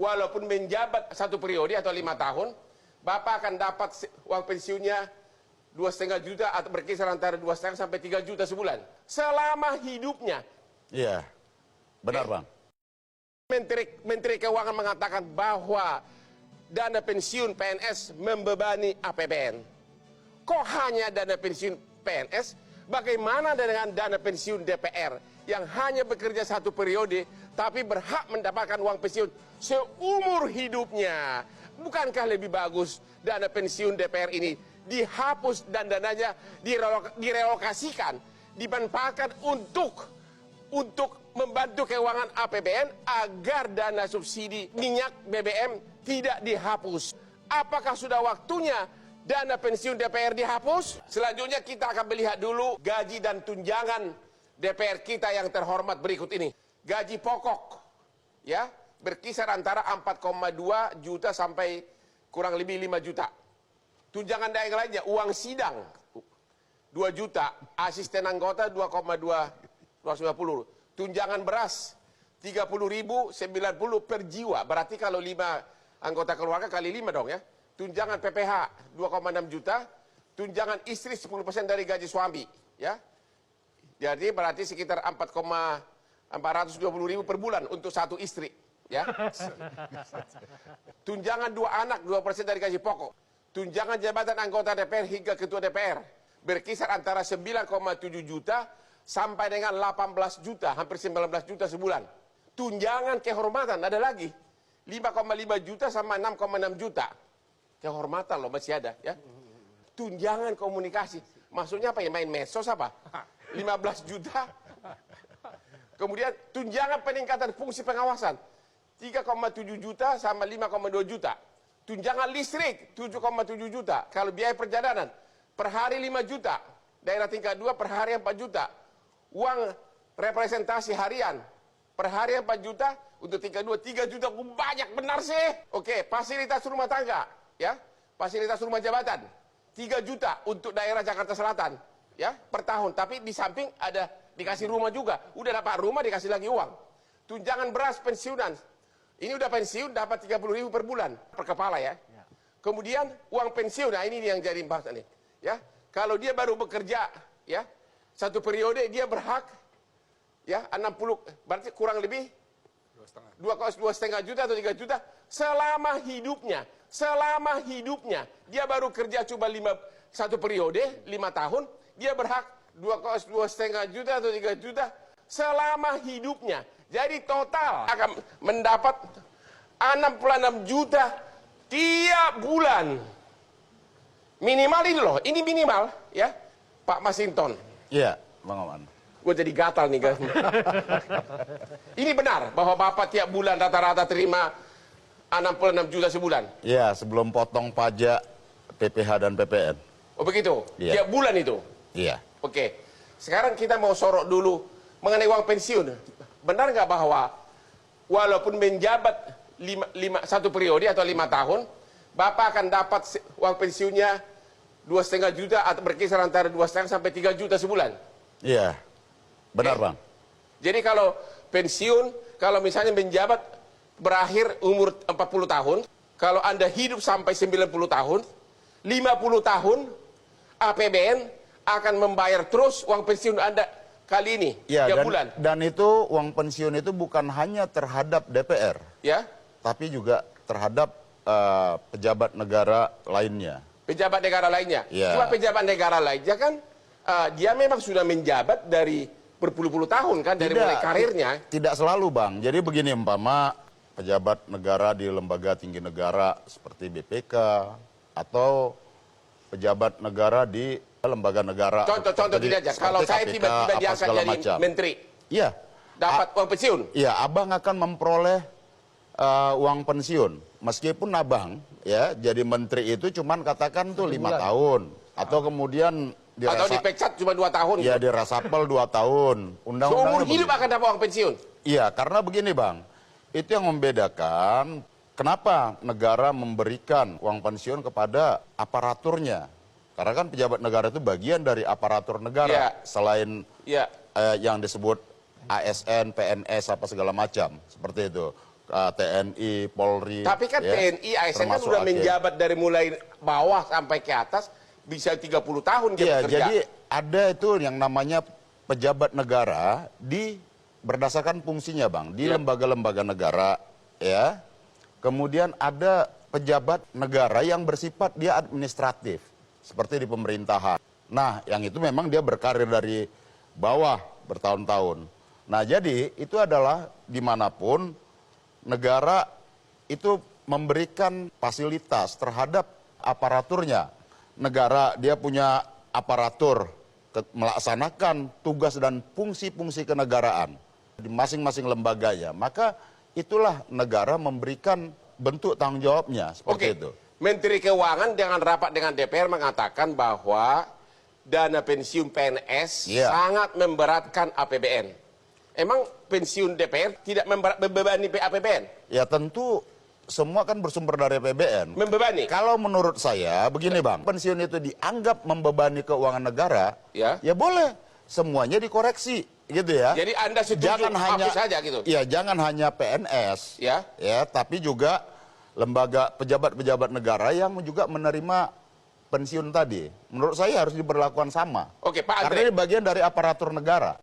walaupun menjabat 1 periode atau 5 tahun, Bapak akan dapat uang pensiunnya 2,5 juta atau berkisar antara 2,5 sampai 3 juta sebulan. Selama hidupnya. Iya, benar Bang. Menteri Keuangan mengatakan bahwa dana pensiun PNS membebani APBN. Kok hanya dana pensiun PNS? Bagaimana dengan dana pensiun DPR yang hanya bekerja 1 periode tapi berhak mendapatkan uang pensiun seumur hidupnya? Bukankah lebih bagus dana pensiun DPR ini dihapus dan dananya direlokasikan, dimanfaatkan untuk membantu keuangan APBN agar dana subsidi minyak BBM tidak dihapus? Apakah sudah waktunya dana pensiun DPR dihapus? Selanjutnya kita akan melihat dulu gaji dan tunjangan DPR kita yang terhormat berikut ini. Gaji pokok ya berkisar antara 4,2 juta sampai kurang lebih 5 juta. Tunjangan daerah lainnya, uang sidang 2 juta, asisten anggota 2,250. Tunjangan beras 30.090 per jiwa. Berarti kalau 5 anggota keluarga kali 5 dong ya. Tunjangan PPH 2,6 juta, tunjangan istri 10% dari gaji suami, ya. Jadi berarti sekitar 4,420.000 per bulan untuk 1 istri, ya. Tunjangan 2 anak 2% dari gaji pokok. Tunjangan jabatan anggota DPR hingga ketua DPR berkisar antara 9,7 juta sampai dengan 18 juta, hampir 19 juta sebulan. Tunjangan kehormatan ada lagi 5,5 juta sama 6,6 juta. Kehormatan loh masih ada ya. Tunjangan komunikasi, maksudnya apa ya, main medsos apa? 15 juta. Kemudian tunjangan peningkatan fungsi pengawasan 3,7 juta sama 5,2 juta. Tunjangan listrik 7,7 juta. Kalau biaya perjalanan per hari 5 juta. Daerah tingkat 2 per hari 4 juta. Uang representasi harian per hari 4 juta. Untuk tingkat 2 3 juta. Banyak benar sih. Oke, fasilitas rumah tangga. Ya, fasilitas rumah jabatan 3 juta untuk daerah Jakarta Selatan ya per tahun. Tapi di samping ada dikasih rumah juga. Udah dapat rumah dikasih lagi uang. Tunjangan beras pensiunan. Ini udah pensiun dapat 30.000 per bulan per kepala ya. Kemudian uang pensiun, nah ini yang jadi bahasan nih. Ya, kalau dia baru bekerja ya 1 periode dia berhak ya 60, berarti kurang lebih 2,5 juta atau 3 juta selama hidupnya. Selama hidupnya dia baru kerja cuma 1 periode 5 tahun, dia berhak 2,5 juta atau 3 juta selama hidupnya. Jadi total akan mendapat 66 juta tiap bulan. Minimal ini loh, ini minimal ya, Pak Masinton. Iya, Bang Oman. Gue jadi gatal nih guys. Ini benar bahwa Bapak tiap bulan rata-rata terima 66 juta sebulan? Iya, sebelum potong pajak PPH dan PPN. Oh begitu? Ya. Tiap bulan itu? Iya. Oke, sekarang kita mau sorot dulu mengenai uang pensiun. Benar nggak bahwa walaupun menjabat 1 periode atau 5 tahun, Bapak akan dapat uang pensiunnya 2,5 juta atau berkisar antara 2,5 sampai 3 juta sebulan? Iya, benar Bang. Jadi kalau pensiun, kalau misalnya menjabat berakhir umur 40 tahun, kalau Anda hidup sampai 90 tahun, 50 tahun, APBN akan membayar terus uang pensiun Anda kali ini, ya, tiap bulan. Dan itu uang pensiun itu bukan hanya terhadap DPR, ya, tapi juga terhadap pejabat negara lainnya. Pejabat negara lainnya. Ya. Cuma pejabat negara lainnya kan, dia memang sudah menjabat dari berpuluh-puluh tahun kan, dari mulai karirnya. Tidak selalu Bang. Jadi begini, umpama pejabat negara di lembaga tinggi negara seperti BPK atau pejabat negara di lembaga negara. Contoh tidak aja. Kalau saya tiba-tiba diangkat jadi menteri, iya, dapat uang pensiun. Iya, abang akan memperoleh uang pensiun. Meskipun abang ya jadi menteri itu cuman katakan tuh 5 tahun. Atau kemudian atau dipecat cuma 2 tahun. Iya, dirasapel 2 tahun. Seumur hidup akan dapat uang pensiun. Iya, karena begini Bang. Itu yang membedakan kenapa negara memberikan uang pensiun kepada aparaturnya. Karena kan pejabat negara itu bagian dari aparatur negara. Selain yang disebut ASN, PNS, apa segala macam. Seperti itu. TNI, Polri. Tapi kan ya, TNI, ASN kan termasuk sudah AKE. menjabat dari mulai bawah sampai ke atas, bisa 30 tahun dia Iya, bekerja. jadi ada itu yang namanya pejabat negara berdasarkan fungsinya, Bang, di Ya. lembaga-lembaga negara, ya. Kemudian ada pejabat negara yang bersifat dia administratif, seperti di pemerintahan. Nah, yang itu memang dia berkarir dari bawah bertahun-tahun. Nah, jadi itu adalah dimanapun negara itu memberikan fasilitas terhadap aparaturnya. Negara dia punya aparatur melaksanakan tugas dan fungsi-fungsi kenegaraan di masing-masing lembaganya. Maka itulah negara memberikan bentuk tanggung jawabnya seperti Oke, itu. Menteri Keuangan dengan rapat dengan DPR mengatakan bahwa dana pensiun PNS Iya. sangat memberatkan APBN. Emang pensiun DPR tidak membebani APBN? Ya tentu semua kan bersumber dari APBN. Membebani? Kalau menurut saya begini, Bang, pensiun itu dianggap membebani keuangan negara, Ya. ya boleh semuanya dikoreksi gitu ya. Jadi Anda setuju hapus saja gitu? Ya, jangan hanya PNS. Ya. Ya, tapi juga lembaga pejabat-pejabat negara yang juga menerima pensiun tadi. Menurut saya harus diberlakukan sama. Oke, Pak Karena Andre. ini bagian dari aparatur negara.